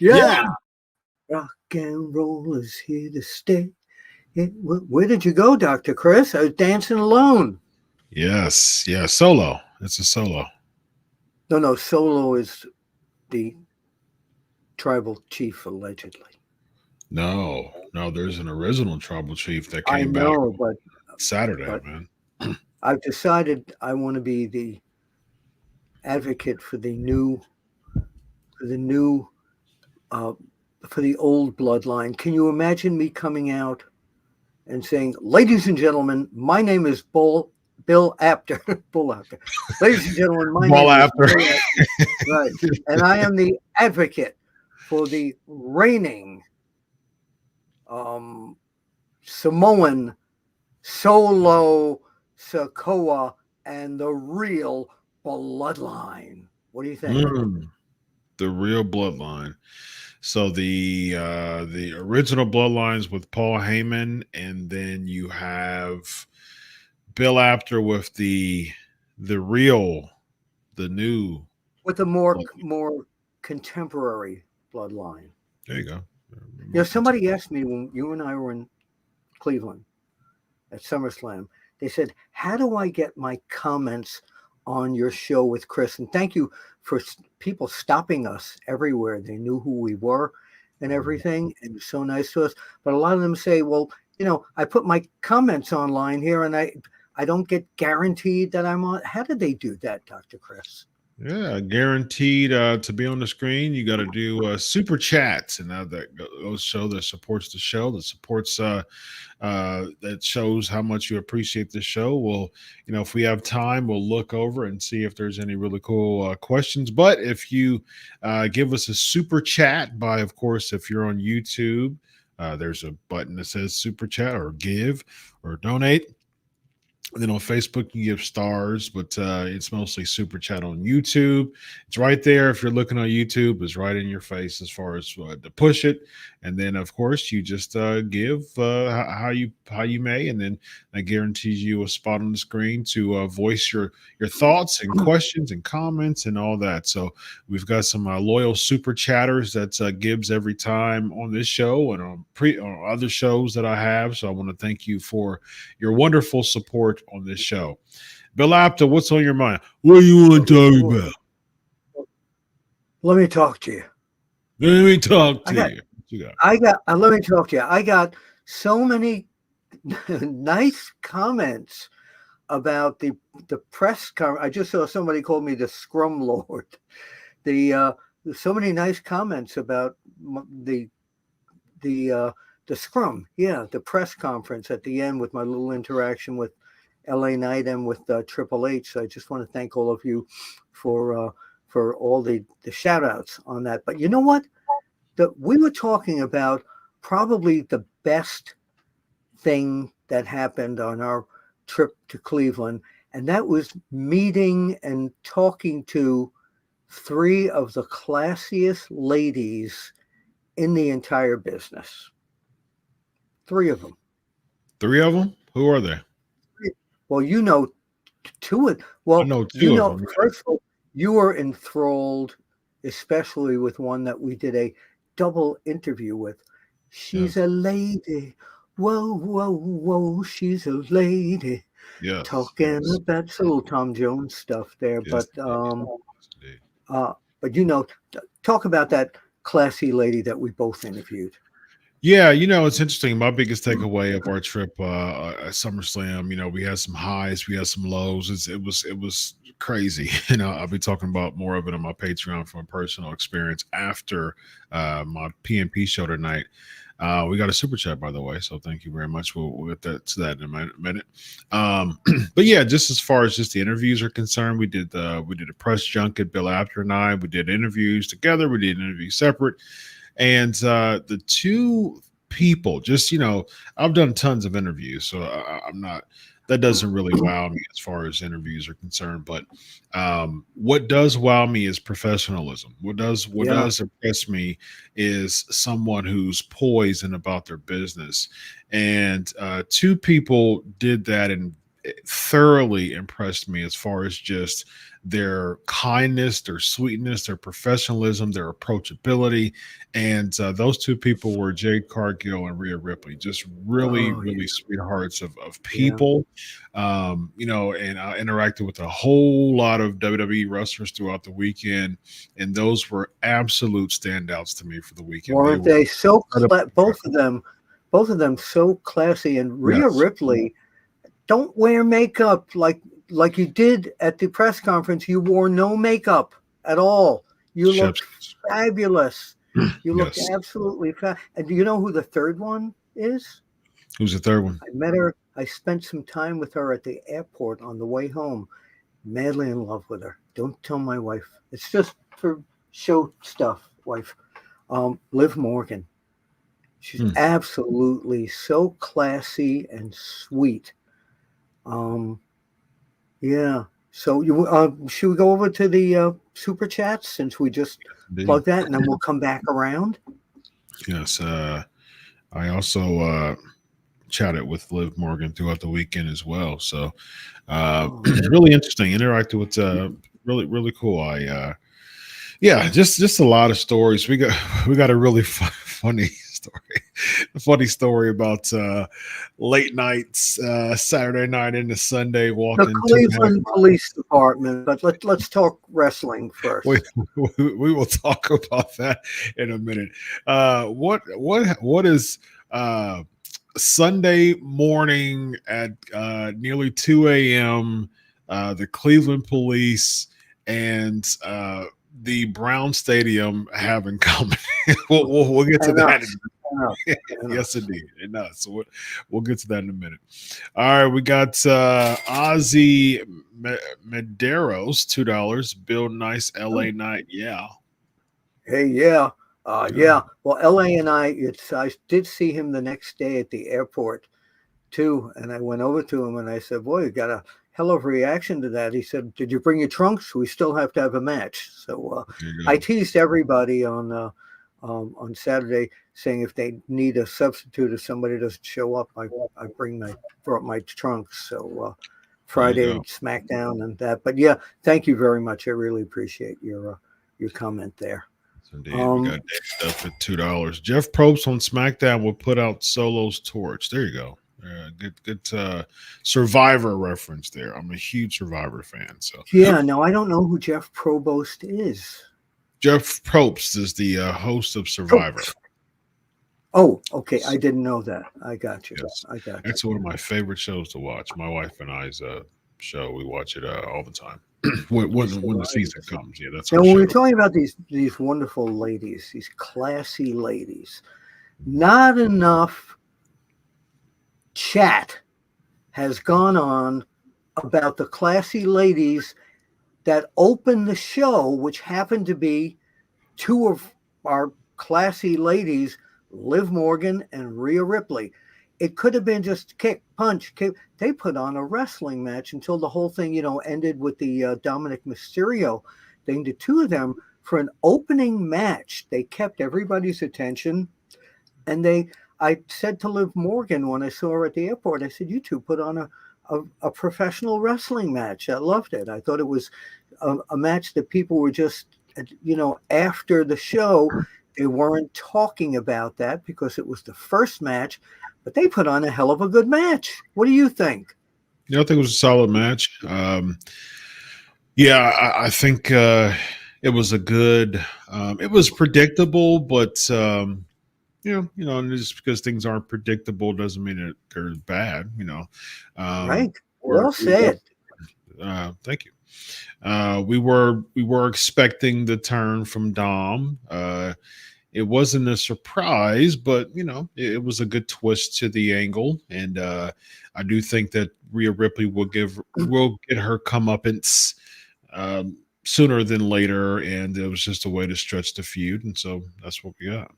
Yeah. Rock and roll is here to stay. Where did you go, Dr. Chris? I was dancing alone. Yes. Yeah. Solo. It's a solo. No, Solo is the tribal chief, allegedly. No. No, there's an original tribal chief that I came back know, Saturday, but man. I've decided I want to be the advocate for the new, uh, for the old bloodline. Can you imagine me coming out and saying, "Ladies and gentlemen, my name is Bill Apter." Bull Apter. Ladies and gentlemen, my Ball name is after. Bill Apter. Right, and I am the advocate for the reigning um, Samoan Solo Sokoa and the real bloodline. What do you think? Mm, the real bloodline. So the original bloodlines with Paul Heyman, and then you have Bill Apter with the real, the new. With a more contemporary bloodline. There you go. Somebody asked me when you and I were in Cleveland at SummerSlam. They said, "How do I get my comments on your show with Chris?" And thank you for people stopping us everywhere. They knew who we were and everything, and it was so nice to us. But a lot of them say, "Well, I put my comments online here, and I don't get guaranteed that I'm on." How did they do that, Dr. Chris? Yeah, guaranteed to be on the screen. You got to do super chats, and that goes show that supports the show, that supports that shows how much you appreciate the show. Well, if we have time, we'll look over and see if there's any really cool questions. But if you give us a super chat by, of course, if you're on YouTube, there's a button that says super chat or give or donate. And then on Facebook, you give stars, but it's mostly super chat on YouTube. It's right there. If you're looking on YouTube, it's right in your face as far as to push it. And then, of course, you just give how you may, and then that guarantees you a spot on the screen to voice your thoughts and questions and comments and all that. So we've got some loyal super chatters that gives every time on this show and on other shows that I have. So I want to thank you for your wonderful support on this show. Bill Apter, what's on your mind? What do you want to talk about? Let me talk to you. Let me talk to I got, you. What you got? let me talk to you. I got so many nice comments about the press conference. I just saw somebody called me the Scrum Lord. So many nice comments about the Scrum. Yeah, the press conference at the end with my little interaction with LA Knight and with Triple H. So I just want to thank all of you for all the shout outs on that. But you know what? We were talking about probably the best thing that happened on our trip to Cleveland, and that was meeting and talking to three of the classiest ladies in the entire business. Three of them. Three of them? Who are they? Well, two of I know two of them. first of all, you were enthralled, especially with one that we did a double interview with. She's a lady. Whoa, whoa, whoa, she's a lady. Yes. Talking about a little Tom Jones stuff there. Yes, But talk about that classy lady that we both interviewed. Yeah, it's interesting. My biggest takeaway of our trip at SummerSlam, we had some highs, we had some lows. It was crazy. I'll be talking about more of it on my Patreon from a personal experience after my PNP show tonight. We got a super chat, by the way, so thank you very much. We'll get to that in a minute. But yeah, just as far as just the interviews are concerned, we did a press junket. Bill Apter and I, we did interviews together. We did interviews separate. And the two people, I've done tons of interviews, so I'm not, that doesn't really wow me as far as interviews are concerned. But what does wow me is professionalism. What does impress me is someone who's poised and about their business. And two people did that thoroughly impressed me as far as just their kindness, their sweetness, their professionalism, their approachability. And those two people were Jade Cargill and Rhea Ripley, just really, Oh, yeah. really sweethearts of Yeah. people. And I interacted with a whole lot of WWE wrestlers throughout the weekend, and those were absolute standouts to me for the weekend. They Weren't were they so incredibly both of them so classy, and Rhea yes, Ripley don't wear makeup like you did at the press conference. You wore no makeup at all. You looked Chips. fabulous. You looked Yes. absolutely fabulous. And do you know who the third one is? Who's the third one? I met her. I spent some time with her at the airport on the way home. Madly in love with her. Don't tell my wife. It's just for show stuff, wife. Liv Morgan. She's Hmm. absolutely so classy and sweet. Yeah. So you should we go over to the super chats since we just Indeed. plug that, and then we'll come back around. Yes. I also chatted with Liv Morgan throughout the weekend as well. So Oh, really interesting. Interacted with really, really cool. Yeah, just a lot of stories. We got a really funny story about late nights, Saturday night into Sunday, the walking 2.5 Cleveland Police Department. But let's talk wrestling first. we will talk about that in a minute. What is Sunday morning at nearly 2 a.m. The Cleveland Police and the Brown Stadium have in common? we'll get to And that. us. And us. And Yes, us. indeed. And so we'll get to that in a minute. All right, we got Ozzy Medeiros, $2. Bill Nice, LA Night. Yeah. Hey, yeah. Yeah. Well, LA and I did see him the next day at the airport too. And I went over to him and I said, boy, you got a hell of a reaction to that. He said, did you bring your trunks? We still have to have a match. So I teased everybody on Saturday saying if they need a substitute, if somebody doesn't show up, I brought my trunks. So Friday SmackDown and that. But yeah, thank you very much. I really appreciate your comment there. Indeed. We got Dave Stuff at $2. Jeff Probst on SmackDown will put out Solo's torch. There you go. Good Survivor reference there. I'm a huge Survivor fan. So yeah, no, I don't know who Jeff Provost is. Jeff Probst is the host of Survivor. Oh, okay. I didn't know that. I got you. Yes. I got you. That's one of my favorite shows to watch. My wife and I's show. We watch it all the time. when the season comes. Yeah, that's now our when show. we're talking about these wonderful ladies, these classy ladies, not enough chat has gone on about the classy ladies that opened the show, which happened to be two of our classy ladies, Liv Morgan and Rhea Ripley. It could have been just kick, punch, kick. They put on a wrestling match until the whole thing, ended with the Dominik Mysterio thing. The two of them, for an opening match, they kept everybody's attention. And I said to Liv Morgan when I saw her at the airport, I said, you two put on a professional wrestling match. I loved it. I thought it was a match that people were just, after the show, they weren't talking about that because it was the first match, but they put on a hell of a good match. What do you think? Yeah, I think it was a solid match. I think it was a good. It was predictable, but and just because things aren't predictable doesn't mean that they're bad. Right. Well said. Thank you. We were expecting the turn from Dom. It wasn't a surprise, but it was a good twist to the angle, and I do think that Rhea Ripley will get her comeuppance sooner than later, and it was just a way to stretch the feud, and so that's what we got.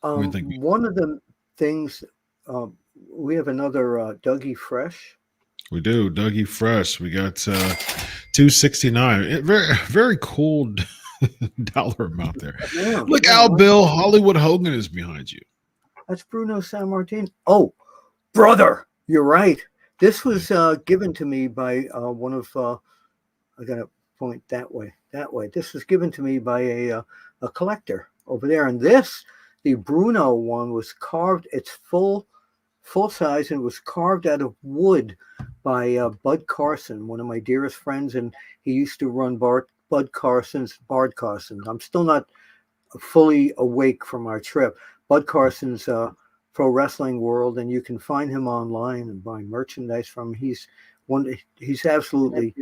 One of the things we have another Dougie Fresh. We do Dougie Fresh. We got $2.69. Very very cool dollar amount there. Yeah, look, Al Bill, Hollywood Hogan is behind you. That's Bruno Sammartino. Oh, brother, You're right. This was given to me by one of. I gotta point that way. That way. This was given to me by a collector over there, and this, the Bruno one, was carved. It's full size, and it was carved out of wood by Bud Carson, one of my dearest friends, and he used to run Bud Carson's Bard Carson. I'm still not fully awake from our trip. Bud Carson's Pro Wrestling World, and you can find him online and buy merchandise from him. He's absolutely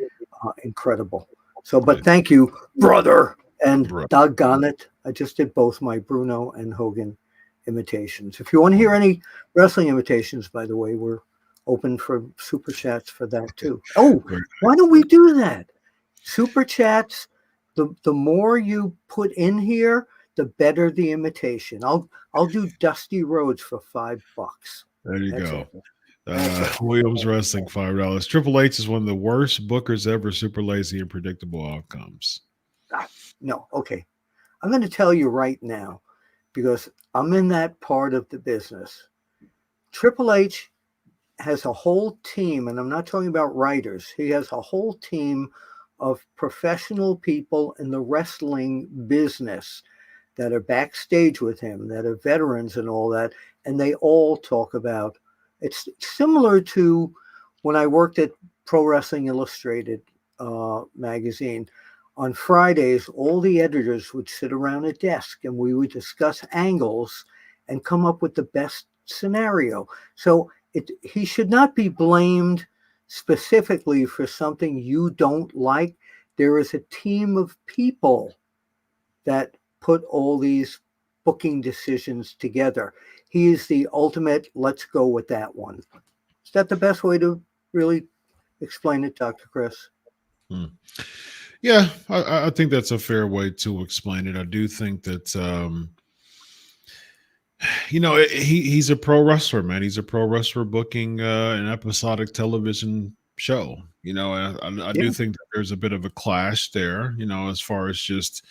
incredible. So, but thank you, brother, and doggone it, I just did both my Bruno and Hogan imitations. If you want to hear any wrestling imitations, by the way, we're open for super chats for that too. Oh, why don't we do that? Super chats. The more you put in here, the better the imitation. I'll do Dusty Rhodes for $5. There you go. Williams Wrestling, $5. Triple H is one of the worst bookers ever. Super lazy and predictable outcomes. No, okay. I'm going to tell you right now, because I'm in that part of the business. Triple H has a whole team, and I'm not talking about writers. He has a whole team of professional people in the wrestling business that are backstage with him, that are veterans and all that, and they all talk about. It's similar to when I worked at Pro Wrestling Illustrated magazine. On Fridays, all the editors would sit around a desk and we would discuss angles and come up with the best scenario. So he should not be blamed specifically for something you don't like. There is a team of people that put all these booking decisions together. He is the ultimate, let's go with that one. Is that the best way to really explain it, Dr. Chris? Yeah, I think that's a fair way to explain it. I do think that, he's a pro wrestler, man. He's a pro wrestler booking an episodic television show. I do think that there's a bit of a clash there, as far as just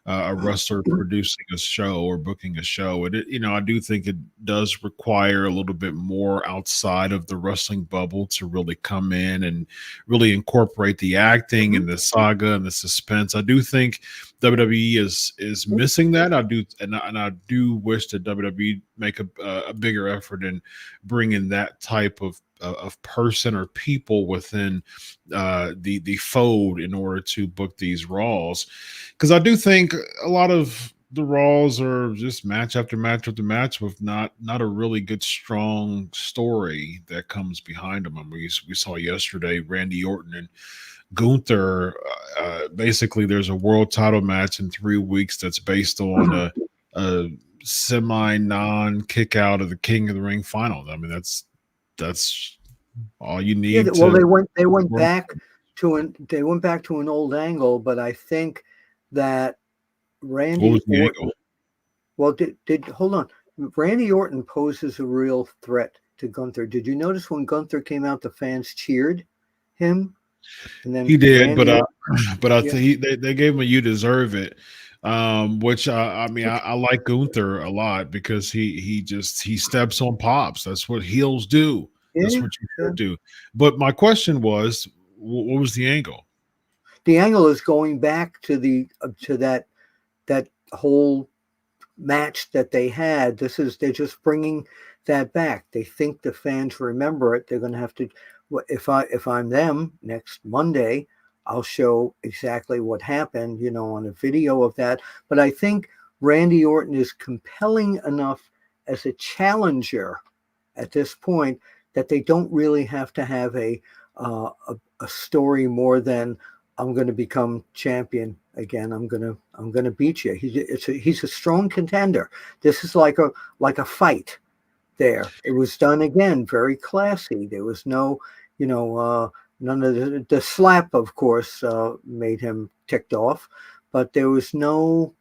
a wrestler producing a show or booking a show. I do think it does require a little bit more outside of the wrestling bubble to really come in and really incorporate the acting and the saga and the suspense. I do think WWE is missing that. I do wish that WWE make a bigger effort in bringing that type of person or people within the fold in order to book these Raws, because I do think a lot of the Raws are just match after match after match with not a really good strong story that comes behind them. I mean, we saw yesterday Randy Orton and Gunther. Basically, there's a world title match in 3 weeks that's based on a semi non kick out of the King of the Ring final. I mean, that's all you need. Well, they went back to an old angle, but I think that Randy Orton. Well, hold on. Randy Orton poses a real threat to Gunther. Did you notice when Gunther came out, the fans cheered him? And then he did, but I think they gave him a "You deserve it," which I like Gunther a lot because he steps on pops. That's what heels do. That's what you should do. But my question was, what was the angle? The angle is going back to that whole match that they had. They're just bringing that back. They think the fans remember it. They're going to have to. If I'm them next Monday, I'll show exactly what happened, on a video of that. But I think Randy Orton is compelling enough as a challenger at this point that they don't really have to have a story more than I'm going to become champion again. I'm going to beat you. He's a strong contender. This is like a fight. There, it was done again, very classy. There was no, none of the slap, of course, made him ticked off, but there was no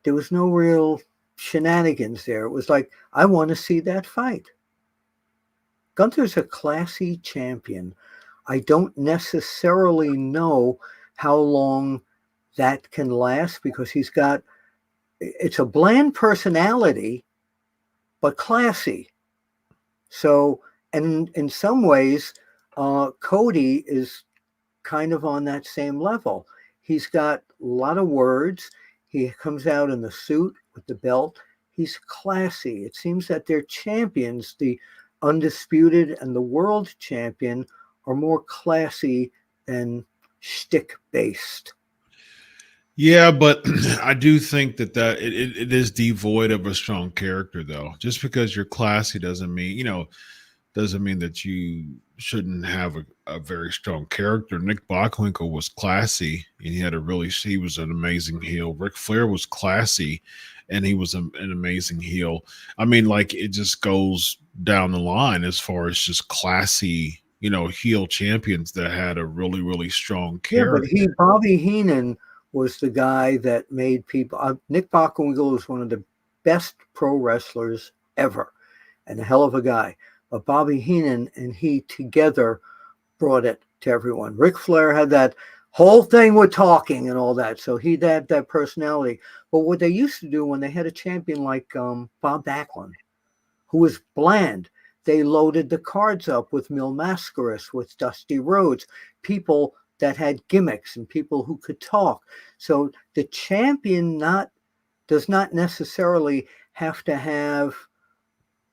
real shenanigans there. It was like, I want to see that fight. Gunther's a classy champion. I don't necessarily know how long that can last because it's a bland personality, but classy. So And in some ways, Cody is kind of on that same level. He's got a lot of words. He comes out in the suit with the belt. He's classy. It seems that their champions, the undisputed and the world champion, are more classy than shtick based. Yeah, but I do think that it is devoid of a strong character, though. Just because you're classy doesn't mean, doesn't mean that you shouldn't have a very strong character. Nick Bockwinkel was classy, and he was an amazing heel. Ric Flair was classy, and he was an amazing heel. I mean, like, it just goes down the line as far as just classy, heel champions that had a really, really strong Yeah, but character. Bobby Heenan was the guy that made people. Nick Bockwinkel was one of the best pro wrestlers ever, and a hell of a guy. But Bobby Heenan and he together brought it to everyone. Ric Flair had that whole thing with talking and all that, so he had that personality. But what they used to do when they had a champion like Bob Backlund, who was bland, they loaded the cards up with Mil Mascaras, with Dusty Rhodes, people that had gimmicks and people who could talk. So the champion does not necessarily have to have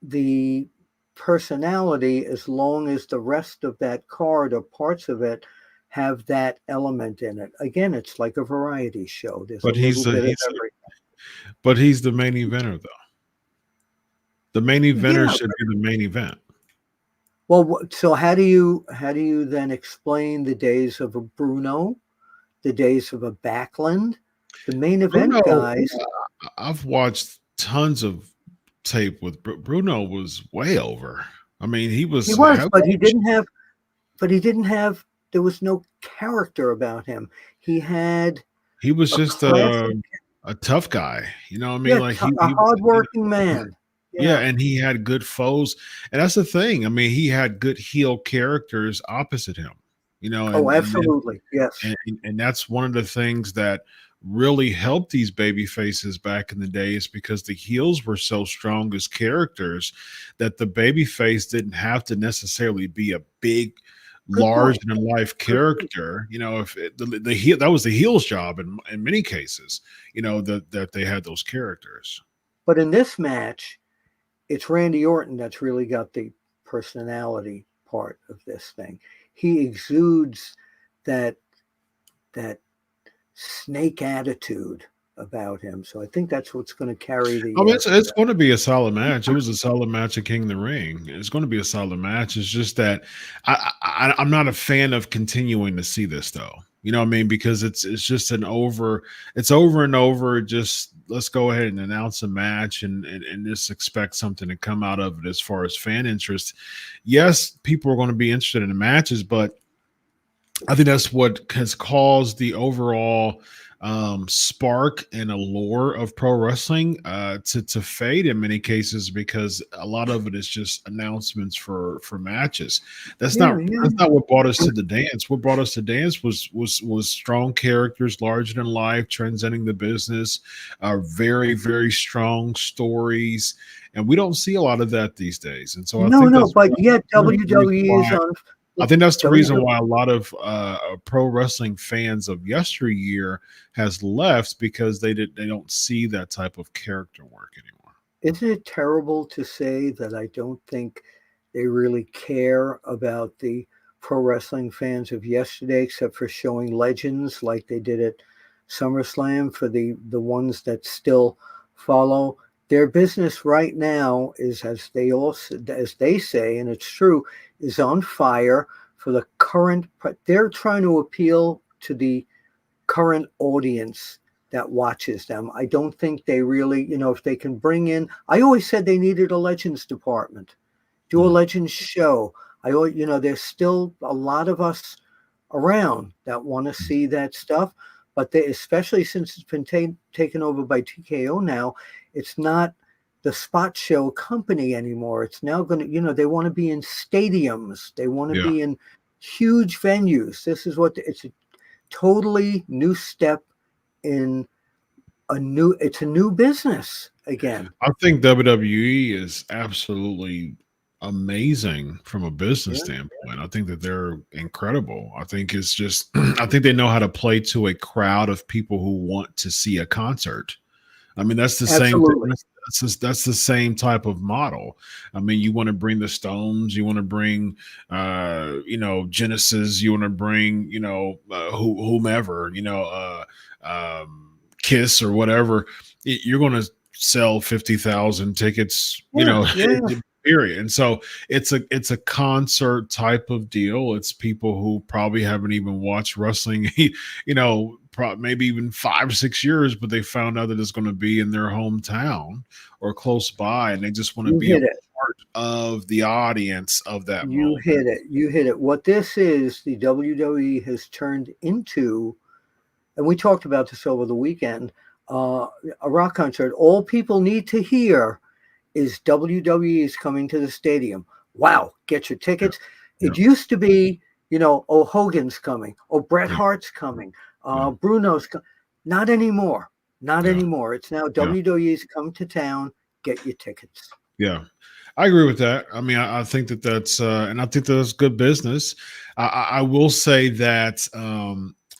the personality, as long as the rest of that card or parts of it have that element in it. Again, it's like a variety show. There's a But little bit of everything. but he's the main eventer, though. The main eventer Yeah. should be the main event. Well, so how do you then explain the days of a Bruno, the days of a Backlund, the main event guys? I've watched tons of tape with Bruno. Was way over. I mean, he was. But he didn't have. But he didn't have. There was no character about him. He was just a tough guy. You know what I mean? Yeah, like a hardworking man. Yeah, and he had good foes, and that's the thing. I mean, he had good heel characters opposite him. Absolutely, yes. And that's one of the things that really helped these baby faces back in the days, because the heels were so strong as characters that the baby face didn't have to necessarily be a big, large than life character. If the heel, that was the heel's job in many cases, that they had those characters. But in this match, it's Randy Orton that's really got the personality part of this thing. He exudes that snake attitude about him. So I think that's what's going to carry the. It's going to be a solid match. It was a solid match at King of the Ring. It's going to be a solid match. It's just that I'm not a fan of continuing to see this, though. You know what I mean? Because it's just it's over and over. Just let's go ahead and announce a match and just expect something to come out of it as far as fan interest. Yes, people are going to be interested in the matches, but I think that's what has caused the overall spark and allure of pro wrestling to fade in many cases, because a lot of it is just announcements for matches. That's not what brought us to the dance. What brought us to dance was strong characters, larger than life, transcending the business, very, very strong stories. And we don't see a lot of that these days. And so but yet WWE is on. I think that's the reason why a lot of pro wrestling fans of yesteryear has left, because they don't see that type of character work anymore. Isn't it terrible to say that I don't think they really care about the pro wrestling fans of yesterday, except for showing legends like they did at SummerSlam for the ones that still follow? Their business right now is, as they say, and it's true, is on fire for the current. They're trying to appeal to the current audience that watches them. I don't think they really, if they can bring in. I always said they needed a Legends department, do a Legends show. There's still a lot of us around that want to see that stuff, but especially since it's been taken over by TKO now, it's not the spot show company anymore. It's now going to, they want to be in stadiums. They want to be in huge venues. It's a totally new step in it's a new business again. I think WWE is absolutely amazing from a business Yeah, standpoint. I think that they're incredible. I think it's just I think they know how to play to a crowd of people who want to see a concert. I mean, that's the same thing. absolutely. That's the same type of model. I mean, you want to bring the Stones, you want to bring, Genesis, you want to bring, whomever, Kiss or whatever. You're going to sell 50,000 tickets, Yeah, yeah, period. And so it's a concert type of deal. It's people who probably haven't even watched wrestling, maybe even 5 or 6 years, but they found out that it's going to be in their hometown or close by, and they just want to you be a hit it. part of the audience of that You moment. hit it. You hit it. What this is, the WWE has turned into, and we talked about this over the weekend, a rock concert. All people need to hear is WWE is coming to the stadium. Wow, get your tickets. Yeah, It used to be, oh, Hogan's coming. Oh, Bret yeah, Hart's coming. yeah, Bruno's coming. Not anymore. Not yeah, anymore. It's now yeah. WWE's come to town. Get your tickets. Yeah, I agree with that. I mean, I think that and I think that's good business. I will say that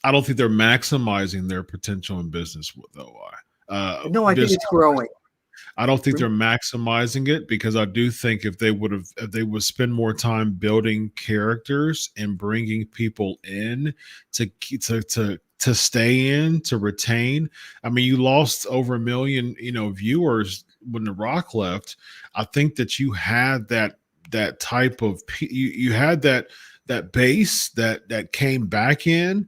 I don't think they're maximizing their potential in business, though. No, I think Business. it's growing. I don't think they're maximizing it because I do think if they would spend more time building characters and bringing people in to stay in, to retain. I mean, you lost over 1 million, viewers when The Rock left. I think that you had that type of you had that base that came back in.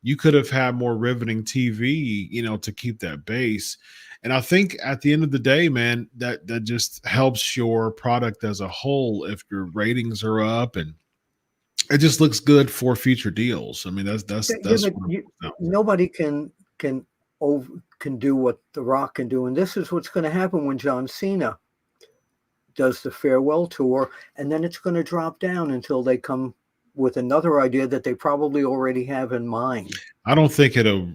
You could have had more riveting TV, to keep that base. And I think at the end of the day, man, that just helps your product as a whole if your ratings are up, and it just looks good for future deals. I mean, Yeah, that's but what nobody can can do what The Rock can do, and this is what's going to happen when John Cena does the farewell tour, and then it's going to drop down until they come with another idea that they probably already have in mind. I don't think it'll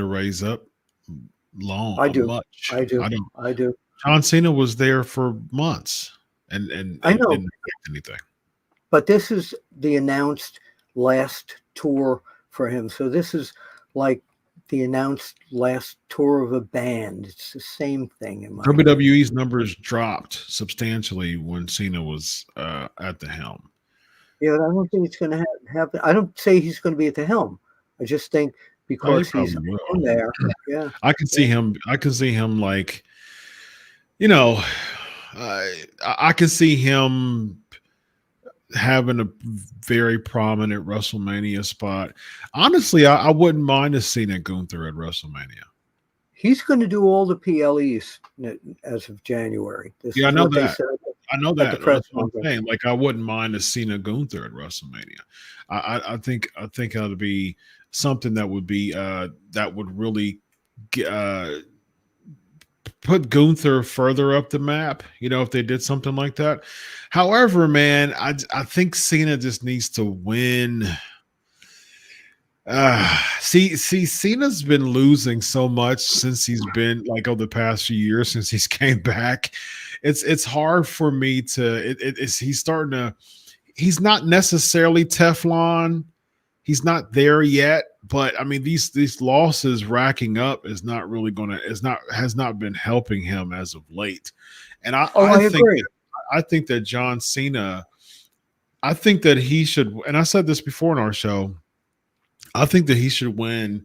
raise up I do, much. I do, I don't. I do. John Cena was there for months I and know, didn't get anything. but this is the announced last tour for him. So this is like the announced last tour of a band. It's the same thing in my opinion. WWE's numbers dropped substantially when Cena was at the helm. Yeah, but I don't think it's going to happen. I don't say he's going to be at the helm. I just think Oh, he because he's probably on will. there. Yeah, I can see yeah. him. I can see him like, you know, I can see him having a very prominent WrestleMania spot. Honestly, I wouldn't mind to see Gunther at WrestleMania. He's going to do all the PLEs as of January. This Yeah, I is know what they that. said I know at the that. press That's what I'm conference. saying. Like, I wouldn't mind to see Gunther at WrestleMania. I think that would be something that would be that would really put Gunther further up the map, if they did something like that. However, man, I think Cena just needs to win. Cena's been losing so much since he's been like over the past few years since he's came back. It's hard for me to. He's starting to. He's not necessarily Teflon. He's not there yet, but I mean these losses racking up is not really has not been helping him as of late. And Oh, I agree. I think that John Cena, I think that he should, and I said this before in our show, I think that he should win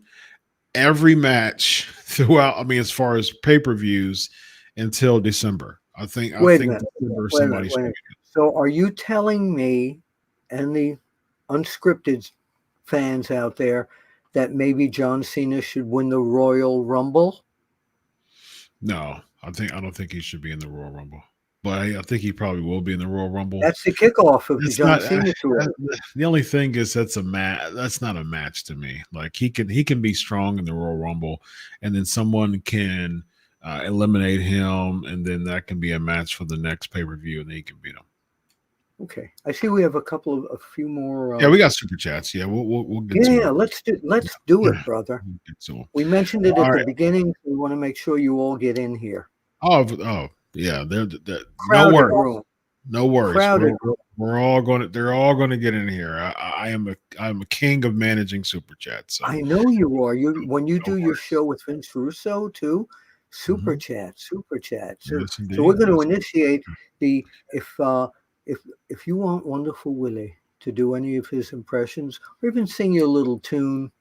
every match throughout. I mean, as far as pay-per-views until December. I Wait a think minute. December Wait a minute. somebody Wait a should. minute. So, are you telling me and the unscripted fans out there that maybe John Cena should win the Royal Rumble? No, I don't think he should be in the Royal Rumble. But I think he probably will be in the Royal Rumble. That's the kickoff of the It's John not Cena tour. the only thing is that's a match. That's not a match to me. Like he can be strong in the Royal Rumble, and then someone can eliminate him, and then that can be a match for the next pay-per-view, and then he can beat him. Okay, I see we have a few more. Yeah, we got super chats. Yeah, we'll get to Yeah, it. let's do it, brother. We'll get to it. We mentioned it All at the right. beginning. We want to make sure you all get in here. Oh yeah. They're no Crowded worries. room. No worries. crowded. We're all going to. They're all going to get in here. I'm a king of managing super chats. So I know you are. When you no do your worries. show with Vince Russo too, super Mhm. chat, super chat. Yes, So we're indeed. going to Yes. initiate the if if you want Wonderful Willie to do any of his impressions or even sing you a little tune,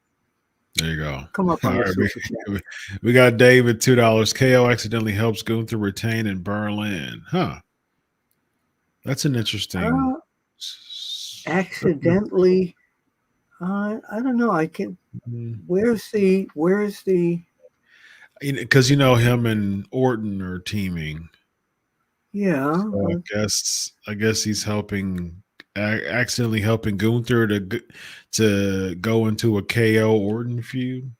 There you go. come up All on the right, super chat. we got David $2. KO accidentally helps Gunther retain in Berlin. Huh. That's an interesting. Uh, accidentally, I don't know. I can. Where's the? Because him and Orton are teaming. Yeah, So I guess he's accidentally helping Gunther to go into a KO Orton feud.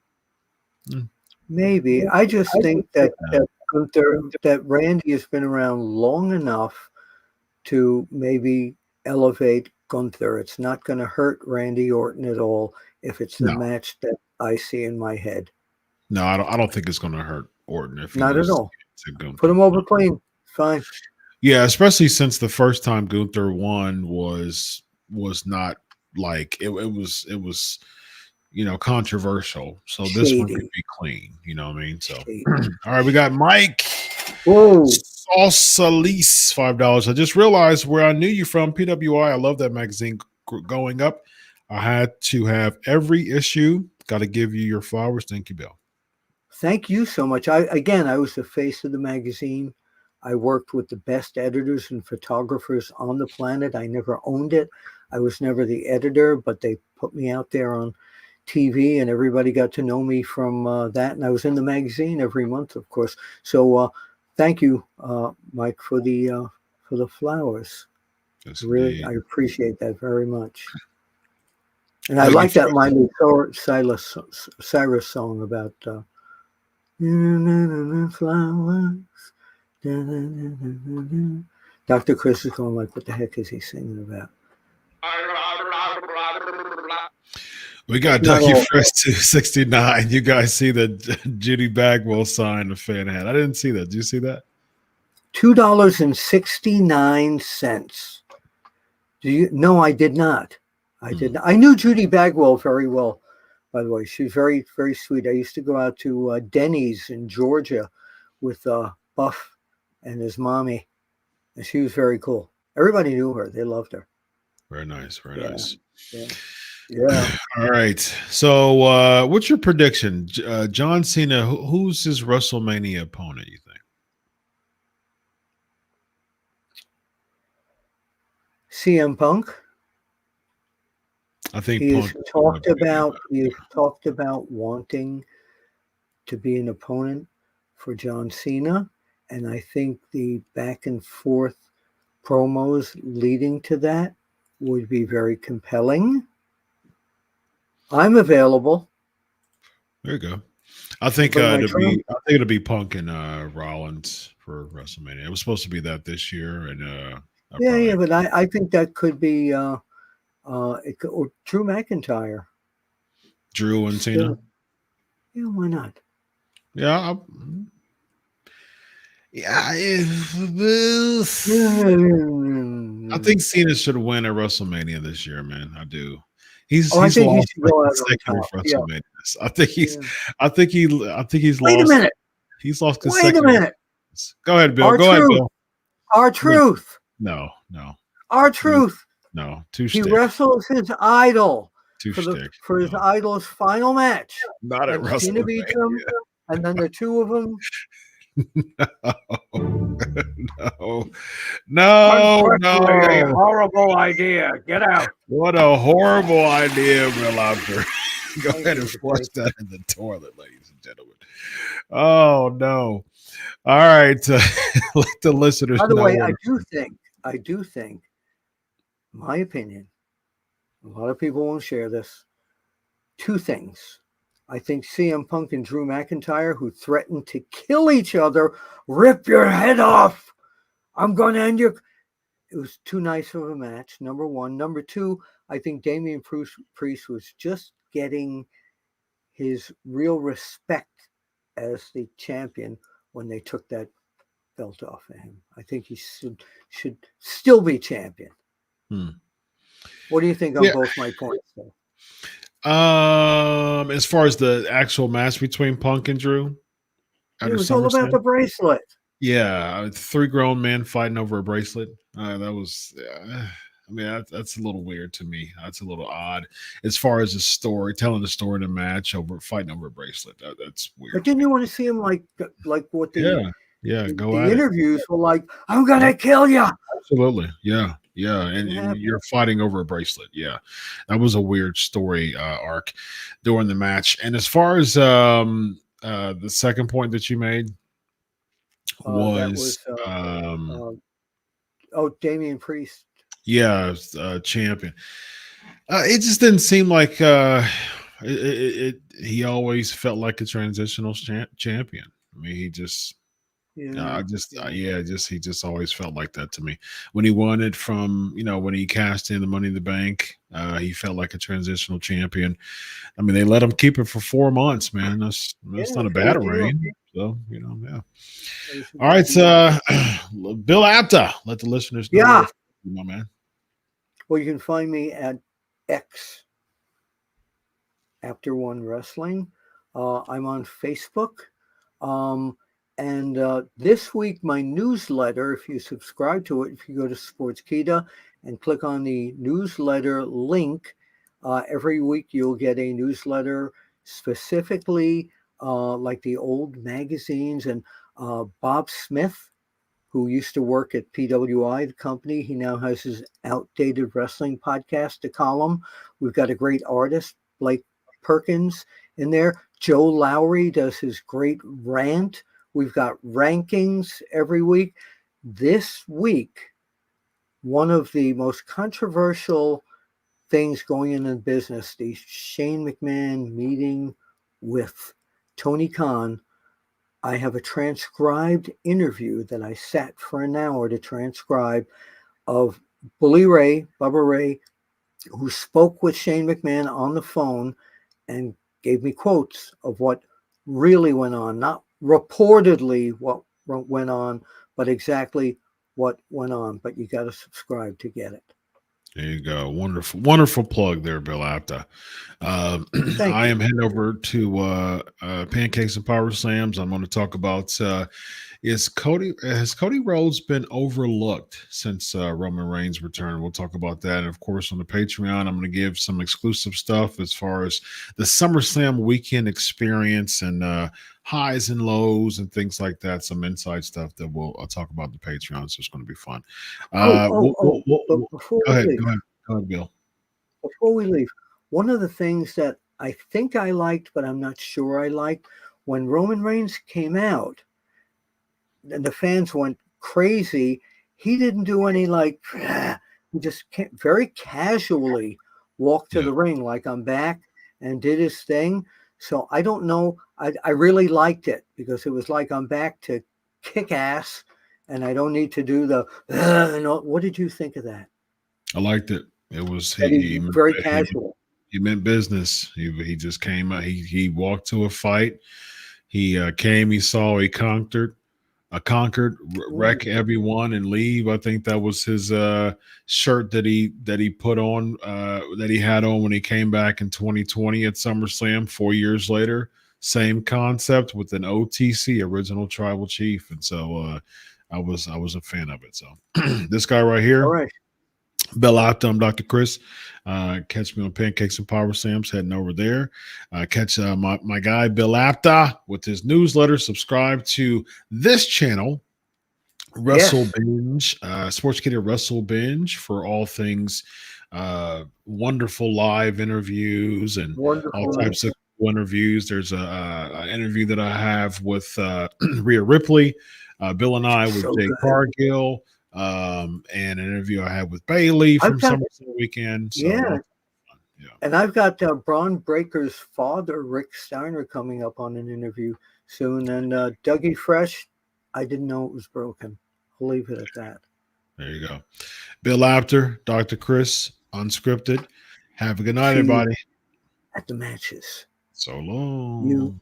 Hmm. maybe. I just think that Yeah. that Randy has been around long enough to maybe elevate Gunther. It's not going to hurt Randy Orton at all if it's the No, match that I see in my head. no, I don't think it's going to hurt Orton if he Not at loses all. to Put Gunther. him over clean. Fine. Yeah, especially since the first time Gunther won was not like it was controversial. So this one could Shady. be clean. You know what I mean? So Shady. all right, we got Mike Whoa. Salsalise $5. I just realized where I knew you from, PWI. I love that magazine going up. I had to have every issue. Got to give you your flowers. Thank you, Bill. Thank you so much. I was the face of the magazine. I worked with the best editors and photographers on the planet. I never owned it. I was never the editor, but they put me out there on TV, and everybody got to know me from that. And I was in the magazine every month, of course. So thank you, Mike, for the flowers. Yes, Really, indeed. I appreciate that very much. And I Thank you like that for Miley Cyrus song about flowers. Dr. Chris is going like, what the heck is he singing about? We got Not Ducky all. Fresh 269. You guys see that Judy Bagwell signed a fan hat? I didn't see that. Did you see that? $2.69. Do you? No, I did not. I did not. I knew Judy Bagwell very well, by the way. She was very, very sweet. I used to go out to Denny's in Georgia with Buff and his mommy, and she was very cool. Everybody knew her. They loved her. Very nice. Very Yeah, nice. yeah, yeah. All right. So, what's your prediction? John Cena, who's his WrestleMania opponent, you think? CM Punk. I think He has Punk is gonna talked be, about wanting to be an opponent for John Cena, and I think the back and forth promos leading to that would be very compelling. I'm available. there you go. I think Bring my it'll be. trunk. I think it'll be Punk and Rollins for WrestleMania. It was supposed to be that this year, and I Yeah, probably yeah, but I think that could be or Drew McIntyre. Drew and Cena. Still, yeah, why not? Yeah, yeah. I think Cena should win at WrestleMania this year, man. I do. He's Oh, I he's think he lost should like go out on consecutive top. Yeah, WrestleManias. I think he's. yeah. I think he's Wait a lost. minute. He's lost Wait a consecutive. minute. Go ahead, Bill. Our Go ahead, truth. Bill. Our No, truth. no, no, Our no. truth. No. Two He stick. wrestles his idol Two stick. for his No, idol's final match. not at Then Cena WrestleMania. beats him, and then the two of them. No, no, Unfortunately, a no. horrible idea. Get out. What a horrible idea, Bill Apter. Go Thank ahead you. and flush that in the toilet, ladies and gentlemen. Oh no. All right. Let the listeners By the know way, what. I do think, my opinion, a lot of people won't share this. Two things. I think CM Punk and Drew McIntyre, who threatened to kill each other, rip your head off. I'm going to end your. It was too nice of a match, number one. Number two, I think Damian Priest was just getting his real respect as the champion when they took that belt off of him. I think he should still be champion. Hmm. What do you think on Yeah. both my points, though? As far as the actual match between Punk and Drew It after was all about SummerSlam, the bracelet. yeah, three grown men fighting over a bracelet. That was, I mean, that's a little weird to me. That's a little odd as far as the story, telling the story in a match over fighting over a bracelet. That's weird But to didn't me. you want to see him like what Yeah, yeah, go the at it. interviews were like? I'm Yep, gonna kill you. absolutely. Yeah, yeah, Didn't and happen. you're fighting over a bracelet. Yeah, that was a weird story arc during the match. And as far as the second point that you made That was was Damian Priest. yeah, champion. It just didn't seem like he always felt like a transitional champion. I mean, he just Yeah, yeah. yeah, just he just always felt like that to me. When he won it from, when he cashed in the Money in the Bank, he felt like a transitional champion. I mean, they let him keep it for 4 months, man. Yeah, That's not a it's a bad good deal. reign. So, yeah. It was a All good right, deal. Bill Apter, let the listeners know where Yeah. to find you, my man. Well, you can find me at X After One Wrestling. I'm on Facebook. Um, and this week, my newsletter, if you subscribe to it, if you go to Sportskeeda and click on the newsletter link, every week you'll get a newsletter specifically like the old magazines. And Bob Smith, who used to work at PWI, the company, he now has his Outdated Wrestling podcast, a column. We've got a great artist, Blake Perkins, in there. Joe Lowry does his great rant. We've got rankings every week. This week, one of the most controversial things going in business, the Shane McMahon meeting with Tony Khan. I have a transcribed interview that I sat for an hour to transcribe of Bully Ray, Bubba Ray, who spoke with Shane McMahon on the phone and gave me quotes of what really went on, not reportedly what went on, but exactly what went on. But you got to subscribe to get it. There you go. Wonderful, wonderful plug there, Bill Apter. Thank I you. am heading over to Pancakes and Power Slams. I'm going to talk about has Cody Rhodes been overlooked since Roman Reigns returned? We'll talk about that. And of course, on the Patreon, I'm going to give some exclusive stuff as far as the SummerSlam weekend experience and highs and lows and things like that. Some inside stuff that I'll talk about on the Patreon. So it's going to be fun. But before Go we ahead. leave, Go ahead, Bill. one of the things that I think I liked, but I'm not sure I liked, when Roman Reigns came out and the fans went crazy, he didn't do any like, he just very casually walked to Yeah. the ring like I'm back and did his thing. So I don't know. I really liked it because it was like I'm back to kick ass and I don't need to do the, what did you think of that? I liked it. It was That he very casual. he meant business. He just came out. He walked to a fight. He came. He saw. He conquered, wreck everyone and leave. I think that was his shirt that he put on that he had on when he came back in 2020 at SummerSlam 4 years later. Same concept with an OTC, original Tribal Chief, and so I was a fan of it. So this guy right All here. right. Bill Apter, I'm Dr. Chris. Catch me on Pancakes and Power Slams heading over there. Catch my guy Bill Apter with his newsletter. Subscribe to this channel, Wrestle Yes. Binge, Sportskeeda Wrestle Binge for all things wonderful live interviews and all Wonderful. types of interviews. There's a interview that I have with Rhea Ripley, Bill and I with So Jay good. Cargill, and an interview I had with Bailey from I've got, SummerSlam weekend. So yeah. yeah. And I've got Braun Breaker's father, Rick Steiner, coming up on an interview soon. And Dougie Fresh, I didn't know it was broken. I'll leave it at that. There you go. Bill Apter, Dr. Chris, unscripted. Have a good night, See you everybody. at the matches. So long. You